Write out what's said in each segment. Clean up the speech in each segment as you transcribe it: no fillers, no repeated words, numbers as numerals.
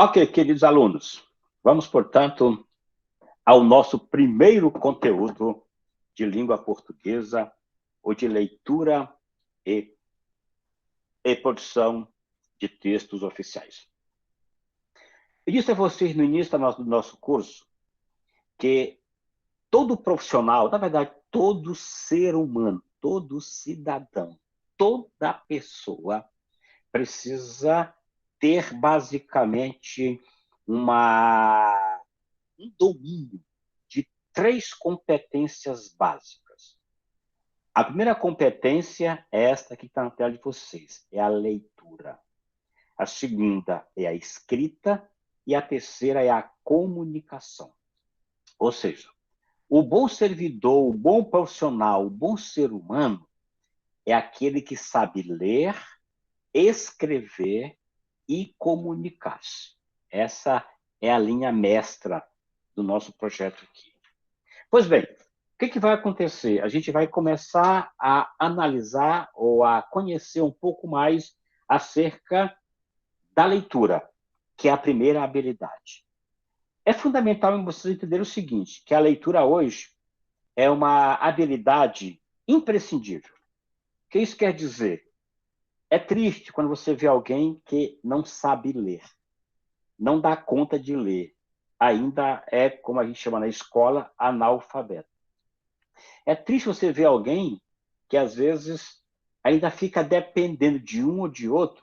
Ok, queridos alunos, vamos, portanto, ao nosso primeiro conteúdo de língua portuguesa, ou de leitura e, produção de textos oficiais. Eu disse a vocês no início do nosso curso que todo profissional, na verdade, todo ser humano, todo cidadão, toda pessoa precisa ter basicamente um domínio de três competências básicas. A primeira competência é esta que está na tela de vocês, é a leitura. A segunda é a escrita e a terceira é a comunicação. Ou seja, o bom servidor, o bom profissional, o bom ser humano é aquele que sabe ler, escrever e comunicar-se. Essa é a linha mestra do nosso projeto aqui. Pois bem, o que vai acontecer? A gente vai começar a analisar ou a conhecer um pouco mais acerca da leitura, que é a primeira habilidade. É fundamental vocês entenderem o seguinte, que a leitura hoje é uma habilidade imprescindível. O que isso quer dizer? É triste quando você vê alguém que não sabe ler, não dá conta de ler. Ainda é, como a gente chama na escola, analfabeto. É triste você ver alguém que, às vezes, ainda fica dependendo de um ou de outro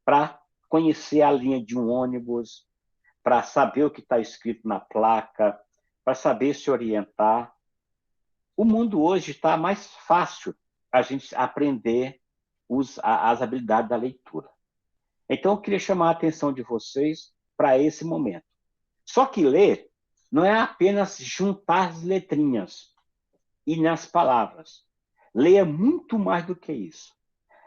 para conhecer a linha de um ônibus, para saber o que está escrito na placa, para saber se orientar. O mundo hoje está mais fácil a gente aprender as habilidades da leitura. Então, eu queria chamar a atenção de vocês para esse momento. Só que ler não é apenas juntar as letrinhas e nas palavras. Ler é muito mais do que isso.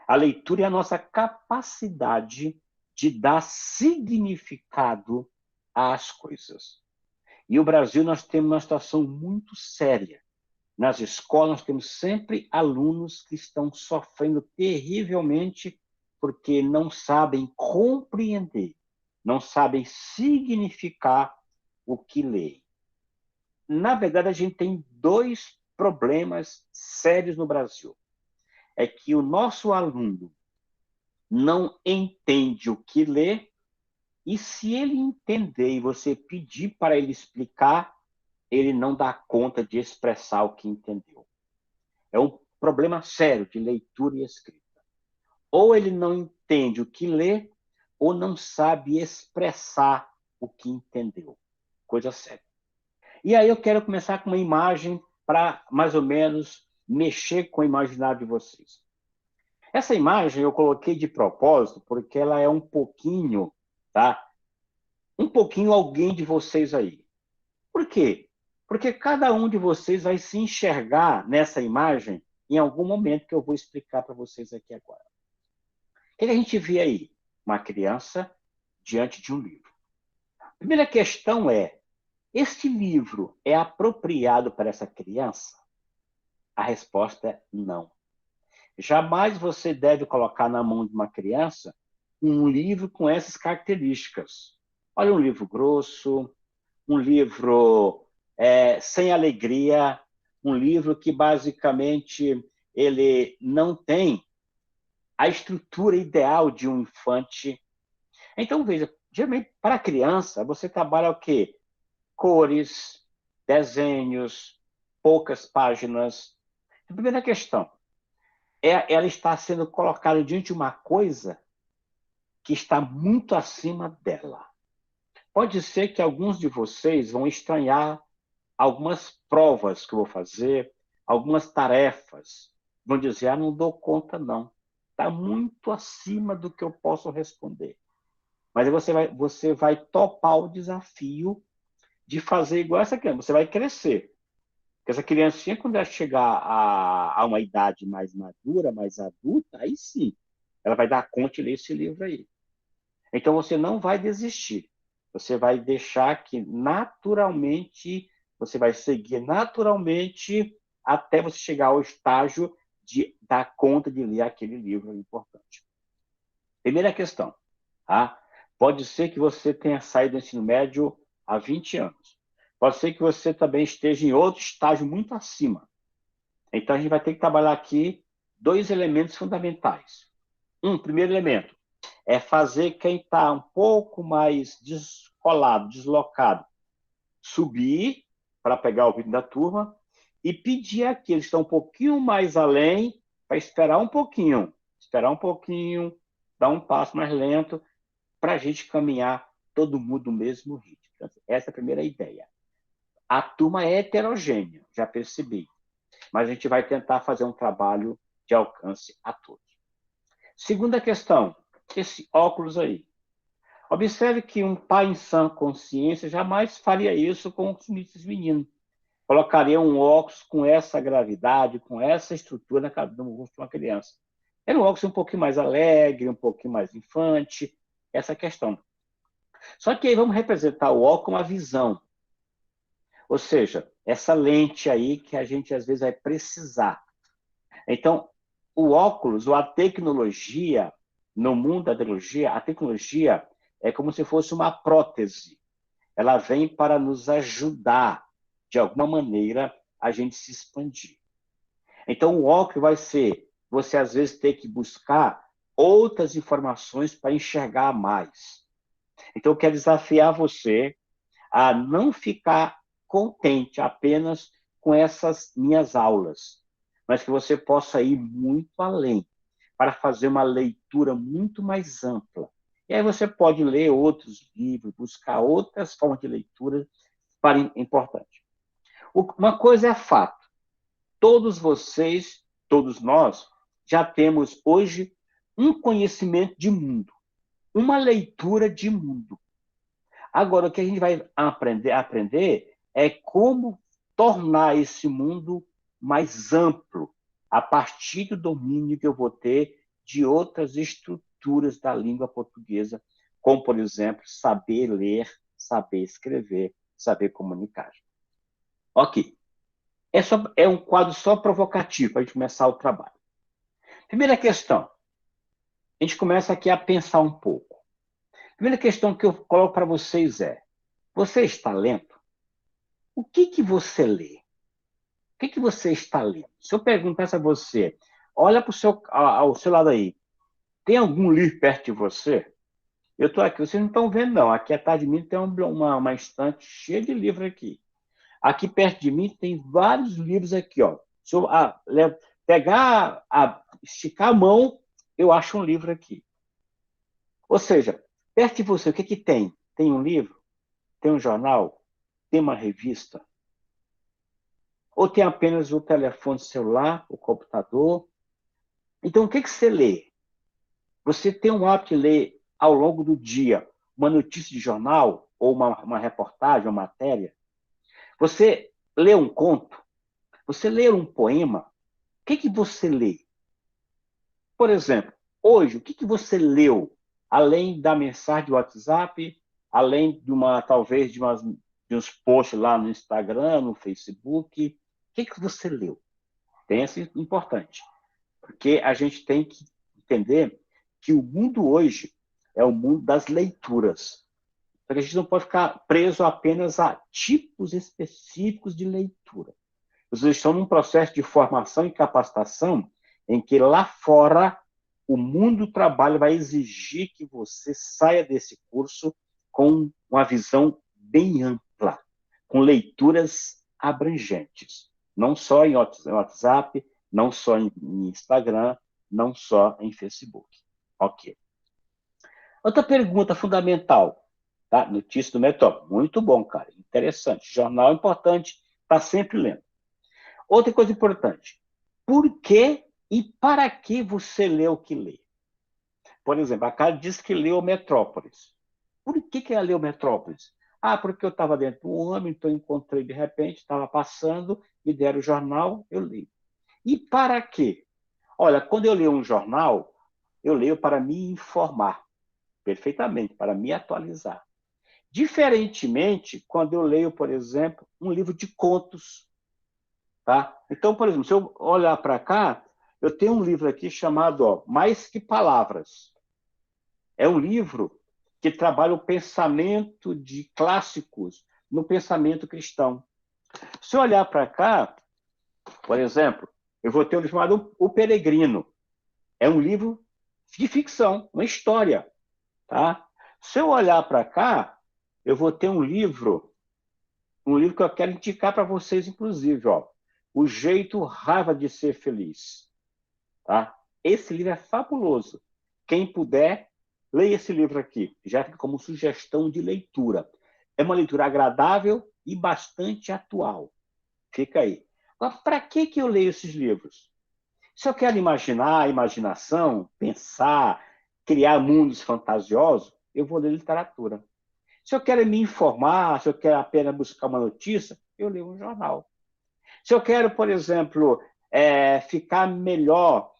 A leitura é a nossa capacidade de dar significado às coisas. E o Brasil, nós temos uma situação muito séria. Nas escolas, nós temos sempre alunos que estão sofrendo terrivelmente porque não sabem compreender, não sabem significar o que leem. Na verdade, a gente tem dois problemas sérios no Brasil. É que o nosso aluno não entende o que lê, e se ele entender e você pedir para ele explicar, ele não dá conta de expressar o que entendeu. É um problema sério de leitura e escrita. Ou ele não entende o que lê, ou não sabe expressar o que entendeu. Coisa séria. E aí eu quero começar com uma imagem para, mais ou menos, mexer com o imaginário de vocês. Essa imagem eu coloquei de propósito porque ela é um pouquinho, tá? Um pouquinho alguém de vocês aí. Por quê? Porque cada um de vocês vai se enxergar nessa imagem em algum momento que eu vou explicar para vocês aqui agora. O que a gente vê aí? Uma criança diante de um livro. A primeira questão é, este livro é apropriado para essa criança? A resposta é não. Jamais você deve colocar na mão de uma criança um livro com essas características. Olha, um livro grosso, um livro sem alegria, um livro que basicamente ele não tem a estrutura ideal de um infante. Então, veja, geralmente para a criança, você trabalha o quê? Cores, desenhos, poucas páginas. A primeira questão, ela está sendo colocada diante de uma coisa que está muito acima dela. Pode ser que alguns de vocês vão estranhar algumas provas que eu vou fazer, algumas tarefas. Vão dizer, não dou conta, não. Está muito acima do que eu posso responder. Mas você vai topar o desafio de fazer igual essa criança. Você vai crescer. Porque essa criancinha, quando ela chegar a uma idade mais madura, mais adulta, aí sim, ela vai dar conta de ler esse livro aí. Então, você não vai desistir. Você vai deixar que naturalmente, você vai seguir naturalmente até você chegar ao estágio de dar conta de ler aquele livro importante. Primeira questão. Tá? Pode ser que você tenha saído do ensino médio há 20 anos. Pode ser que você também esteja em outro estágio muito acima. Então, a gente vai ter que trabalhar aqui dois elementos fundamentais. Primeiro elemento, é fazer quem está um pouco mais descolado, deslocado, subir para pegar o ritmo da turma e pedir àqueles que estão um pouquinho mais além para esperar um pouquinho, dar um passo mais lento para a gente caminhar todo mundo no mesmo ritmo. Essa é a primeira ideia. A turma é heterogênea, já percebi, mas a gente vai tentar fazer um trabalho de alcance a todos. Segunda questão, esse óculos aí. Observe que um pai em sã consciência jamais faria isso com os meninos. Colocaria um óculos com essa gravidade, com essa estrutura na cabeça do rosto de uma criança. Era um óculos um pouquinho mais alegre, um pouquinho mais infante, essa questão. Só que aí vamos representar o óculos com uma visão. Ou seja, essa lente aí que a gente às vezes vai precisar. Então, o óculos, ou a tecnologia, no mundo da tecnologia, a tecnologia é como se fosse uma prótese. Ela vem para nos ajudar, de alguma maneira, a gente se expandir. Então, o óculos vai ser você, às vezes, ter que buscar outras informações para enxergar mais. Então, eu quero desafiar você a não ficar contente apenas com essas minhas aulas, mas que você possa ir muito além, para fazer uma leitura muito mais ampla. E aí você pode ler outros livros, buscar outras formas de leitura para importante. Uma coisa é fato, todos vocês, todos nós, já temos hoje um conhecimento de mundo, uma leitura de mundo. Agora, o que a gente vai aprender é como tornar esse mundo mais amplo, a partir do domínio que eu vou ter de outras estruturas da língua portuguesa, como, por exemplo, saber ler, saber escrever, saber comunicar. Ok. É um quadro só provocativo para a gente começar o trabalho. Primeira questão. A gente começa aqui a pensar um pouco. Primeira questão que eu coloco para vocês é: você está lendo? O que você lê? O que você está lendo? Se eu perguntasse a você, olha para ao seu lado aí, tem algum livro perto de você? Eu estou aqui, vocês não estão vendo, não. Aqui atrás de mim tem uma estante cheia de livros aqui. Aqui perto de mim tem vários livros aqui, ó. Se eu esticar a mão, eu acho um livro aqui. Ou seja, perto de você, o que tem? Tem um livro? Tem um jornal? Tem uma revista? Ou tem apenas o telefone celular, o computador? Então, o que você lê? Você tem um hábito de ler ao longo do dia uma notícia de jornal, ou uma reportagem, uma matéria? Você lê um conto? Você lê um poema? O que você lê? Por exemplo, hoje, o que você leu, além da mensagem do WhatsApp, além talvez, de uns posts lá no Instagram, no Facebook? O que você leu? Tem essa importante. Porque a gente tem que entender que o mundo hoje é o mundo das leituras. Só que a gente não pode ficar preso apenas a tipos específicos de leitura. Vocês estão num processo de formação e capacitação em que lá fora o mundo do trabalho vai exigir que você saia desse curso com uma visão bem ampla, com leituras abrangentes. Não só em WhatsApp, não só em Instagram, não só em Facebook. Ok. Outra pergunta fundamental, tá? Notícia do Metrópole. Muito bom, cara. Interessante. Jornal importante, está sempre lendo. Outra coisa importante. Por que e para que você lê o que lê? Por exemplo, a Karen disse que leu Metrópolis. Por que ela leu Metrópolis? Ah, porque eu estava dentro do ônibus, então encontrei de repente, estava passando, me deram o jornal, eu li. E para quê? Olha, quando eu leio um jornal, eu leio para me informar, perfeitamente, para me atualizar. Diferentemente, quando eu leio, por exemplo, um livro de contos. Tá? Então, por exemplo, se eu olhar para cá, eu tenho um livro aqui chamado Mais que Palavras. É um livro que trabalha o pensamento de clássicos no pensamento cristão. Se eu olhar para cá, por exemplo, eu vou ter um livro chamado O Peregrino. É um livro de ficção, uma história. Tá? Se eu olhar para cá, eu vou ter um livro que eu quero indicar para vocês, inclusive, ó, O Jeito Raiva de Ser Feliz. Tá? Esse livro é fabuloso. Quem puder, leia esse livro aqui. Já fica como sugestão de leitura. É uma leitura agradável e bastante atual. Fica aí. Mas para que eu leio esses livros? Se eu quero imaginar, imaginação, pensar, criar mundos fantasiosos, eu vou ler literatura. Se eu quero me informar, se eu quero apenas buscar uma notícia, eu leio um jornal. Se eu quero, por exemplo, ficar melhor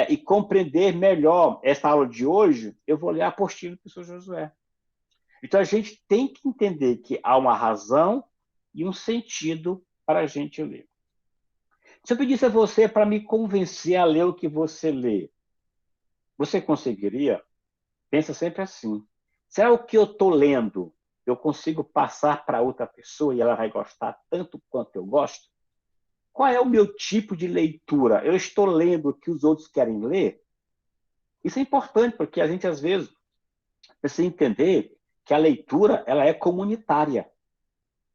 e compreender melhor essa aula de hoje, eu vou ler a apostila do professor Josué. Então, a gente tem que entender que há uma razão e um sentido para a gente ler. Se eu pedisse a você para me convencer a ler o que você lê, você conseguiria? Pensa sempre assim. Será o que eu estou lendo eu consigo passar para outra pessoa e ela vai gostar tanto quanto eu gosto? Qual é o meu tipo de leitura? Eu estou lendo o que os outros querem ler? Isso é importante, porque a gente, às vezes, precisa entender que a leitura ela é comunitária.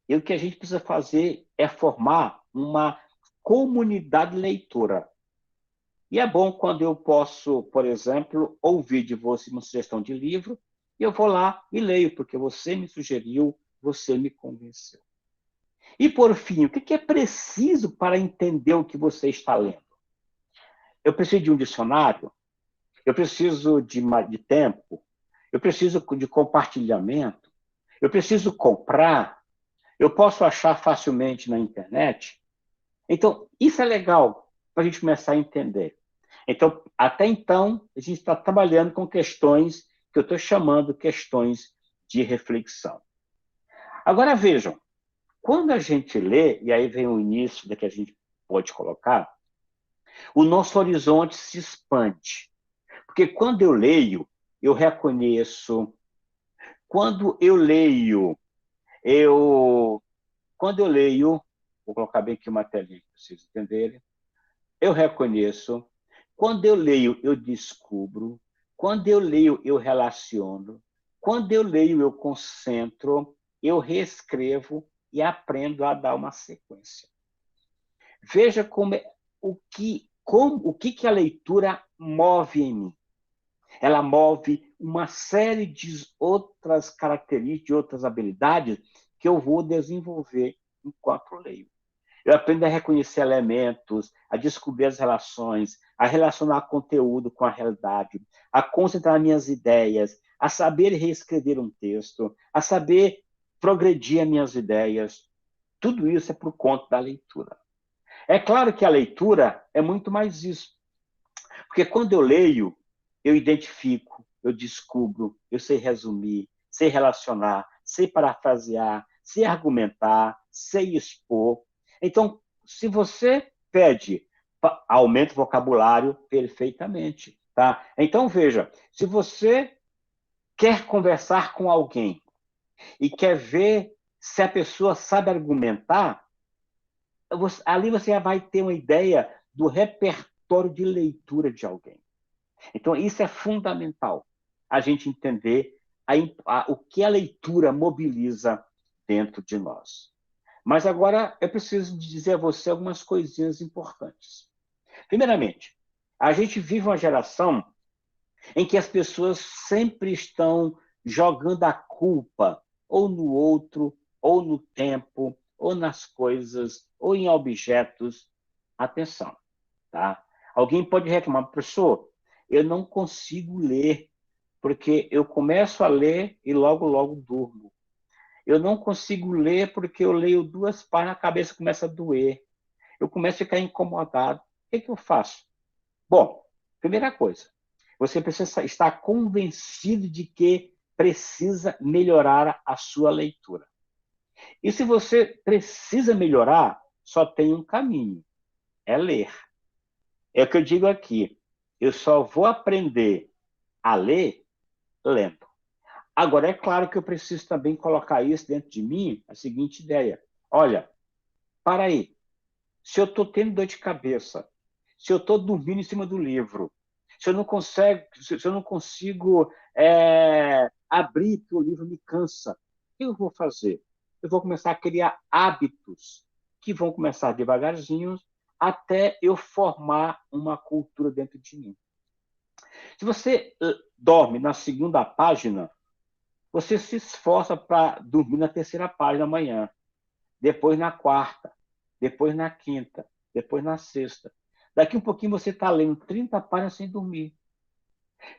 E o que a gente precisa fazer é formar uma comunidade leitora. E é bom quando eu posso, por exemplo, ouvir de você uma sugestão de livro, e eu vou lá e leio, porque você me sugeriu, você me convenceu. E, por fim, o que é preciso para entender o que você está lendo? Eu preciso de um dicionário, eu preciso de tempo, eu preciso de compartilhamento, eu preciso comprar, eu posso achar facilmente na internet. Então, isso é legal para a gente começar a entender. Então, até então, a gente está trabalhando com questões que eu estou chamando questões de reflexão. Agora, vejam, quando a gente lê, e aí vem o início da que a gente pode colocar, o nosso horizonte se expande. Porque quando eu leio, eu reconheço. Quando eu leio, eu. Quando eu leio, vou colocar bem aqui uma telinha para vocês entenderem. Eu reconheço. Quando eu leio, eu descubro. Quando eu leio, eu relaciono. Quando eu leio, eu concentro. Eu reescrevo e aprendo a dar uma sequência. Veja o que a leitura move em mim. Ela move uma série de outras características, de outras habilidades que eu vou desenvolver enquanto leio. Eu aprendo a reconhecer elementos, a descobrir as relações, a relacionar conteúdo com a realidade, a concentrar minhas ideias, a saber reescrever um texto, a saber progredir as minhas ideias. Tudo isso é por conta da leitura. É claro que a leitura é muito mais isso. Porque quando eu leio, eu identifico, eu descubro, eu sei resumir, sei relacionar, sei parafrasear, sei argumentar, sei expor. Então, se você pede, aumenta o vocabulário perfeitamente. Tá? Então, veja, se você quer conversar com alguém e quer ver se a pessoa sabe argumentar, ali você já vai ter uma ideia do repertório de leitura de alguém. Então, isso é fundamental, a gente entender o que a leitura mobiliza dentro de nós. Mas agora eu preciso dizer a você algumas coisinhas importantes. Primeiramente, a gente vive uma geração em que as pessoas sempre estão jogando a culpa ou no outro, ou no tempo, ou nas coisas, ou em objetos. Atenção, tá? Alguém pode reclamar, professor, eu não consigo ler, porque eu começo a ler e logo, logo durmo. Eu não consigo ler porque eu leio 2 páginas, a cabeça começa a doer. Eu começo a ficar incomodado. O que eu faço? Bom, primeira coisa, você precisa estar convencido de que precisa melhorar a sua leitura. E se você precisa melhorar, só tem um caminho, é ler. É o que eu digo aqui. Eu só vou aprender a ler lendo. Agora, é claro que eu preciso também colocar isso dentro de mim, a seguinte ideia. Olha, para aí, se eu estou tendo dor de cabeça, se eu estou dormindo em cima do livro, se eu não consigo abrir, que o livro me cansa, o que eu vou fazer? Eu vou começar a criar hábitos que vão começar devagarzinho até eu formar uma cultura dentro de mim. Se você dorme na segunda página, você se esforça para dormir na terceira página amanhã, depois na quarta, depois na quinta, depois na sexta. Daqui um pouquinho você está lendo 30 páginas sem dormir.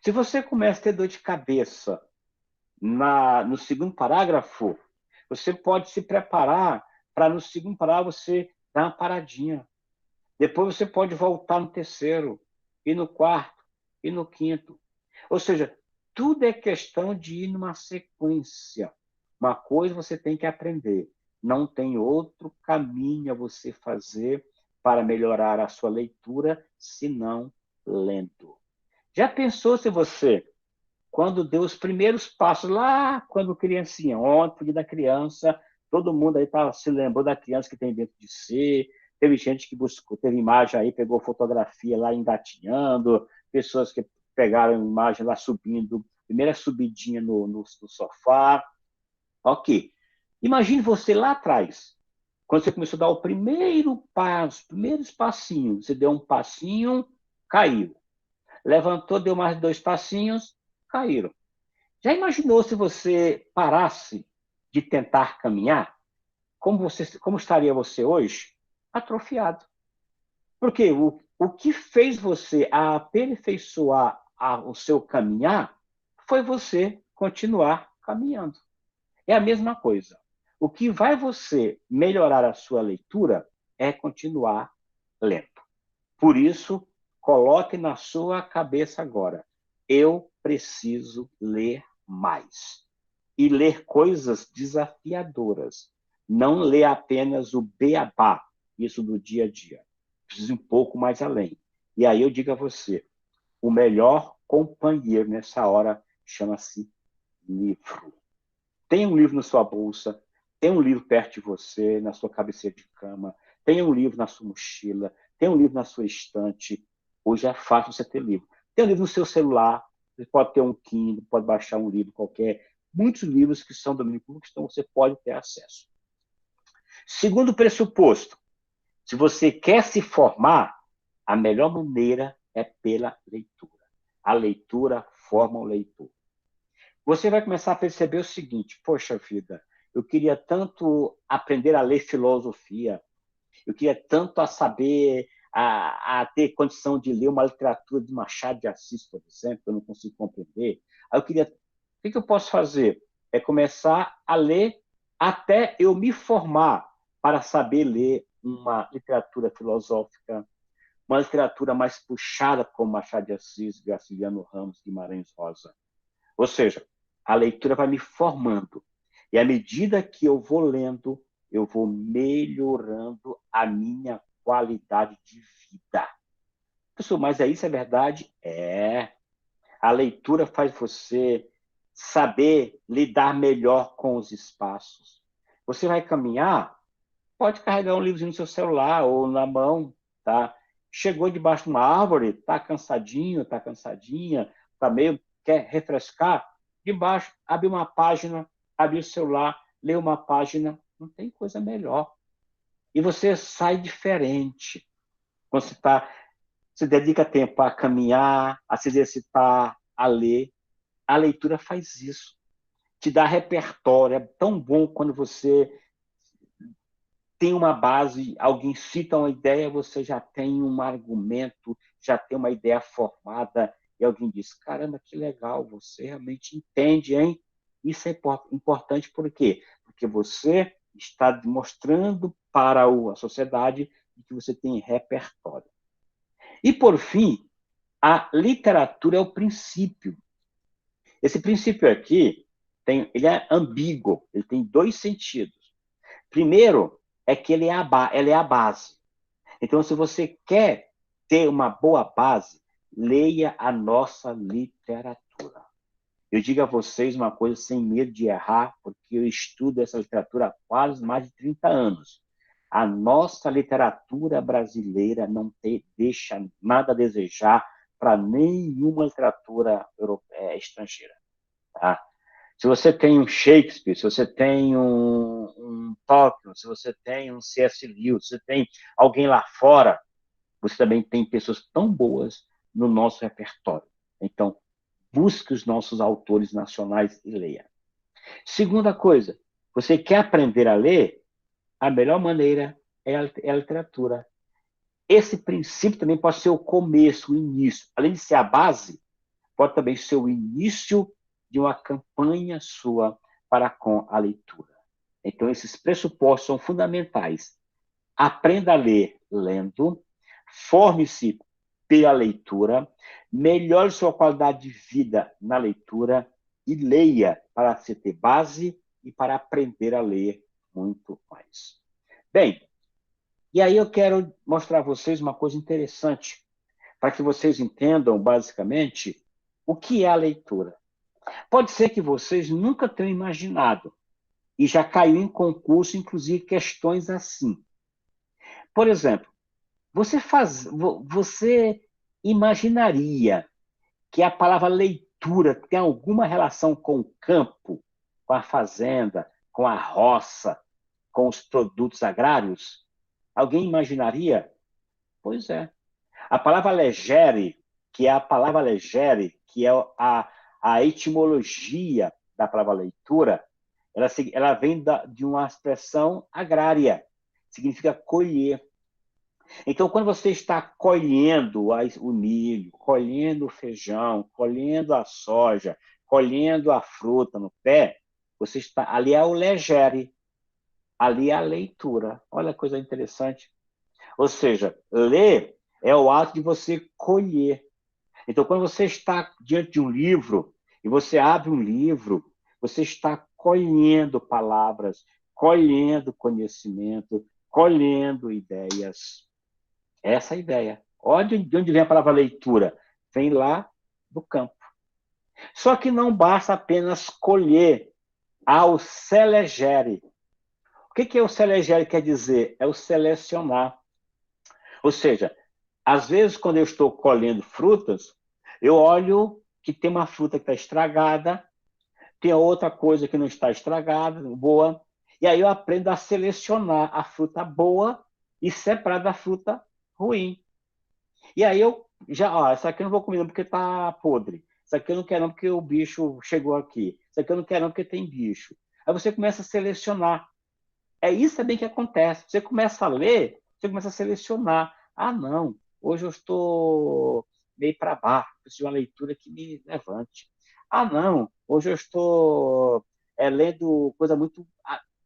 Se você começa a ter dor de cabeça no segundo parágrafo, você pode se preparar para no segundo parágrafo você dar uma paradinha. Depois você pode voltar no terceiro, e no quarto, e no quinto. Ou seja, tudo é questão de ir numa sequência. Uma coisa você tem que aprender. Não tem outro caminho a você fazer para melhorar a sua leitura, senão lendo. Já pensou se você, quando deu os primeiros passos, lá quando criancinha, ontem, dia da criança, todo mundo aí se lembrou da criança que tem dentro de si, teve gente que buscou, teve imagem aí, pegou fotografia lá engatinhando, pessoas que pegaram imagem lá subindo, primeira subidinha no sofá. Ok. Imagine você lá atrás, quando você começou a dar o primeiro passo, primeiros passinhos, você deu um passinho, caiu. Levantou, deu mais 2 passinhos, caíram. Já imaginou se você parasse de tentar caminhar? Como estaria você hoje? Atrofiado. Porque o que fez você aperfeiçoar o seu caminhar foi você continuar caminhando. É a mesma coisa. O que vai você melhorar a sua leitura é continuar lendo. Por isso, coloque na sua cabeça agora: eu preciso ler mais. E ler coisas desafiadoras. Não ler apenas o beabá, isso do dia a dia. Preciso ir um pouco mais além. E aí eu digo a você, o melhor companheiro nessa hora chama-se livro. Tem um livro na sua bolsa, tem um livro perto de você, na sua cabeceira de cama, tem um livro na sua mochila, tem um livro na sua estante. Hoje é fácil você ter livro. Tem um livro no seu celular, você pode ter um Kindle, pode baixar um livro qualquer. Muitos livros que são domínio público, então você pode ter acesso. Segundo pressuposto, se você quer se formar, a melhor maneira é pela leitura. A leitura forma o leitor. Você vai começar a perceber o seguinte: poxa vida, eu queria tanto aprender a ler filosofia, eu queria tanto saber, a ter condição de ler uma literatura de Machado de Assis, por exemplo, que eu não consigo compreender. Aí eu queria, o que eu posso fazer? É começar a ler até eu me formar para saber ler uma literatura filosófica, uma literatura mais puxada como Machado de Assis, Graciliano Ramos, Guimarães Rosa. Ou seja, a leitura vai me formando. E à medida que eu vou lendo, eu vou melhorando a minha qualidade de vida. Pessoal, mas é isso, é verdade? É. A leitura faz você saber lidar melhor com os espaços. Você vai caminhar, pode carregar um livrozinho no seu celular ou na mão, tá? Chegou debaixo de uma árvore, tá cansadinho, tá cansadinha, tá meio, quer refrescar? Debaixo, abre uma página, abre o celular, lê uma página, não tem coisa melhor. E você sai diferente. Quando você dedica tempo a caminhar, a se exercitar, a ler, a leitura faz isso. Te dá repertório. É tão bom quando você tem uma base, alguém cita uma ideia, você já tem um argumento, já tem uma ideia formada, e alguém diz: caramba, que legal, você realmente entende, hein? Isso é importante por quê? Porque você está demonstrando para a sociedade que você tem repertório. E, por fim, a literatura é o princípio. Esse princípio aqui, ele é ambíguo, ele tem 2 sentidos. Primeiro, é que ela é a base. Então, se você quer ter uma boa base, leia a nossa literatura. Eu digo a vocês uma coisa sem medo de errar, porque eu estudo essa literatura há quase mais de 30 anos. A nossa literatura brasileira não deixa nada a desejar para nenhuma literatura estrangeira. Tá? Se você tem um Shakespeare, se você tem um Tolkien, se você tem um C.S. Lewis, se você tem alguém lá fora, você também tem pessoas tão boas no nosso repertório. Então, busque os nossos autores nacionais e leia. Segunda coisa, você quer aprender a ler? A melhor maneira é a literatura. Esse princípio também pode ser o começo, o início. Além de ser a base, pode também ser o início de uma campanha sua para com a leitura. Então, esses pressupostos são fundamentais. Aprenda a ler lendo, forme-se pela leitura, melhore sua qualidade de vida na leitura e leia para se ter base e para aprender a ler muito mais. Bem, e aí eu quero mostrar a vocês uma coisa interessante, para que vocês entendam, basicamente, o que é a leitura. Pode ser que vocês nunca tenham imaginado, e já caiu em concurso, inclusive, questões assim. Por exemplo, você imaginaria que a palavra leitura tem alguma relação com o campo, com a fazenda, com a roça, com os produtos agrários? Alguém imaginaria? Pois é. A palavra legere, que é a palavra legere, que é a etimologia da palavra leitura, ela vem de uma expressão agrária, significa colher. Então, quando você está colhendo o milho, colhendo o feijão, colhendo a soja, colhendo a fruta no pé, você está ali é o legere, ali é a leitura. Olha que coisa interessante. Ou seja, ler é o ato de você colher. Então, quando você está diante de um livro e você abre um livro, você está colhendo palavras, colhendo conhecimento, colhendo ideias. Essa é a ideia. Olha de onde vem a palavra leitura. Vem lá do campo. Só que não basta apenas colher, há o selegere. O que é o selegere quer dizer? É o selecionar. Ou seja, às vezes, quando eu estou colhendo frutas, eu olho que tem uma fruta que está estragada, tem outra coisa que não está estragada, boa, e aí eu aprendo a selecionar a fruta boa e separar da fruta ruim. E aí eu já, ó, essa aqui eu não vou comer não porque está podre. Isso aqui eu não quero não porque o bicho chegou aqui. Isso aqui eu não quero não porque tem bicho. Aí você começa a selecionar. É isso também que acontece. Você começa a ler, você começa a selecionar. Ah, não, hoje eu estou meio para baixo, preciso de uma leitura que me levante. Ah, não, hoje eu estou lendo coisa muito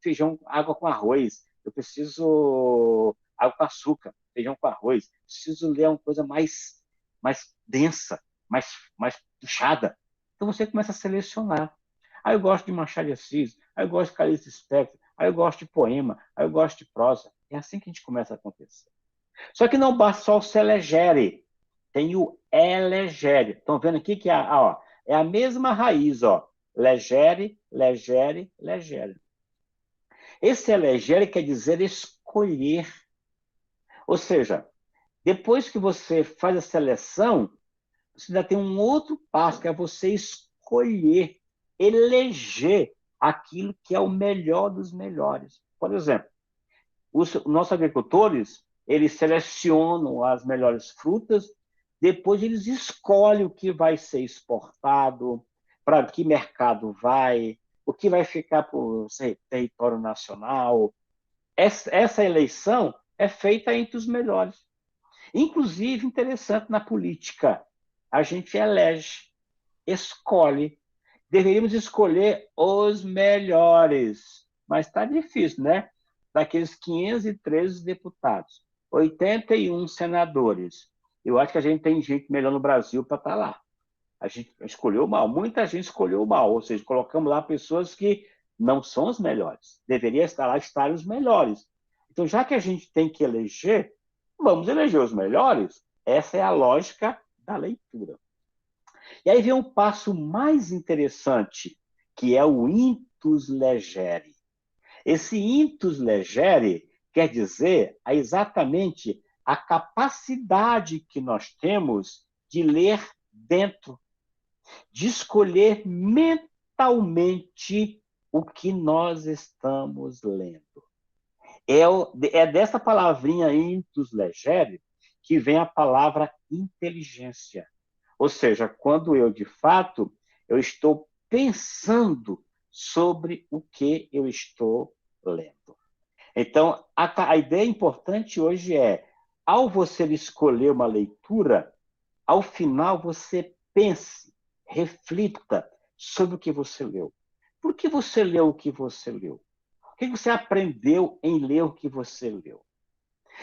feijão, água com arroz. Eu preciso água com açúcar, feijão com arroz. Preciso ler uma coisa mais densa, mais puxada. Então você começa a selecionar. Aí eu gosto de Machado de Assis, aí eu gosto de Clarice Lispector, aí eu gosto de poema, aí eu gosto de prosa. É assim que a gente começa a acontecer. Só que não basta só o selegere, tem o elegere. Estão vendo aqui que é a mesma raiz, ó. Legere, legere, legere. Esse elegere quer dizer escolher. Ou seja, depois que você faz a seleção, você ainda tem um outro passo, que é você escolher, eleger aquilo que é o melhor dos melhores. Por exemplo, os nossos agricultores, eles selecionam as melhores frutas, depois eles escolhem o que vai ser exportado, para que mercado vai, o que vai ficar para o território nacional. Essa eleição é feita entre os melhores. Inclusive, interessante na política, a gente elege, escolhe. Deveríamos escolher os melhores, mas está difícil, né? Daqueles 513 deputados, 81 senadores. Eu acho que a gente tem gente melhor no Brasil para estar lá. A gente escolheu mal, muita gente escolheu mal, ou seja, colocamos lá pessoas que não são os melhores. Deveria estar lá estar os melhores. Então, já que a gente tem que eleger, vamos eleger os melhores. Essa é a lógica da leitura. E aí vem um passo mais interessante, que é o intus legere. Esse intus legere quer dizer exatamente a capacidade que nós temos de ler dentro, de escolher mentalmente o que nós estamos lendo. É dessa palavrinha intus legere que vem a palavra inteligência. Ou seja, quando eu, de fato, eu estou pensando sobre o que eu estou lendo. Então, a ideia importante hoje é, ao você escolher uma leitura, ao final você pense, reflita sobre o que você leu. Por que você leu o que você leu? O que você aprendeu em ler o que você leu?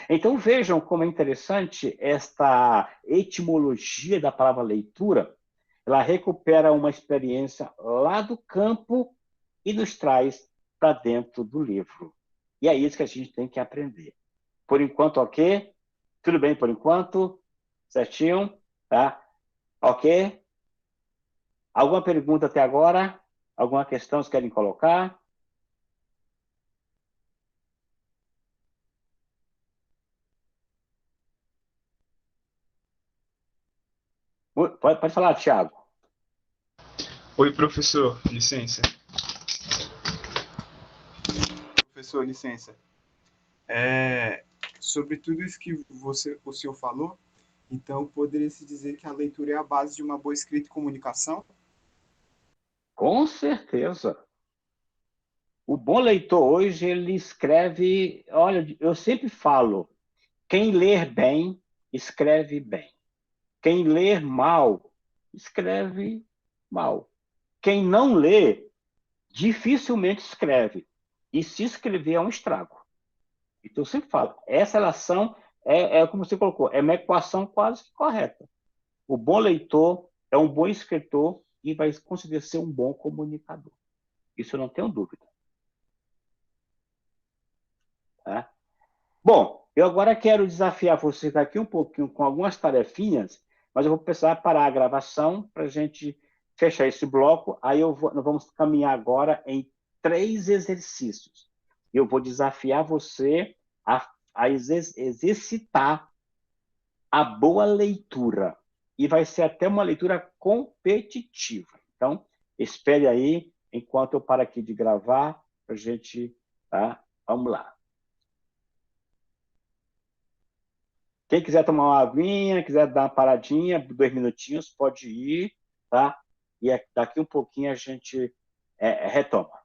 Então vejam como é interessante esta etimologia da palavra leitura. Ela recupera uma experiência lá do campo e nos traz para dentro do livro. E é isso que a gente tem que aprender. Por enquanto, ok? Tudo bem por enquanto? Certinho? Tá? Ok? Alguma pergunta até agora? Alguma questão que vocês querem colocar? Pode falar, Thiago. Oi, professor, licença. Professor, licença. Sobre tudo isso que o senhor falou, então poderia-se dizer que a leitura é a base de uma boa escrita e comunicação? Com certeza. O bom leitor hoje, ele escreve... Olha, eu sempre falo, quem ler bem, escreve bem. Quem ler mal, escreve mal. Quem não lê, dificilmente escreve. E se escrever é um estrago. Então, eu sempre falo, essa relação como você colocou, é uma equação quase que correta. O bom leitor é um bom escritor e vai conseguir ser um bom comunicador. Isso eu não tenho dúvida. Tá? Bom, eu agora quero desafiar vocês daqui um pouquinho com algumas tarefinhas, mas eu vou precisar parar a gravação para a gente fechar esse bloco. Aí nós vamos caminhar agora em 3 exercícios. Eu vou desafiar você a exercitar a boa leitura. E vai ser até uma leitura competitiva. Então, espere aí, enquanto eu paro aqui de gravar, para a gente... Tá? Vamos lá. Quem quiser tomar uma aguinha, quiser dar uma paradinha, 2 minutinhos, pode ir, tá? E daqui um pouquinho a gente retoma.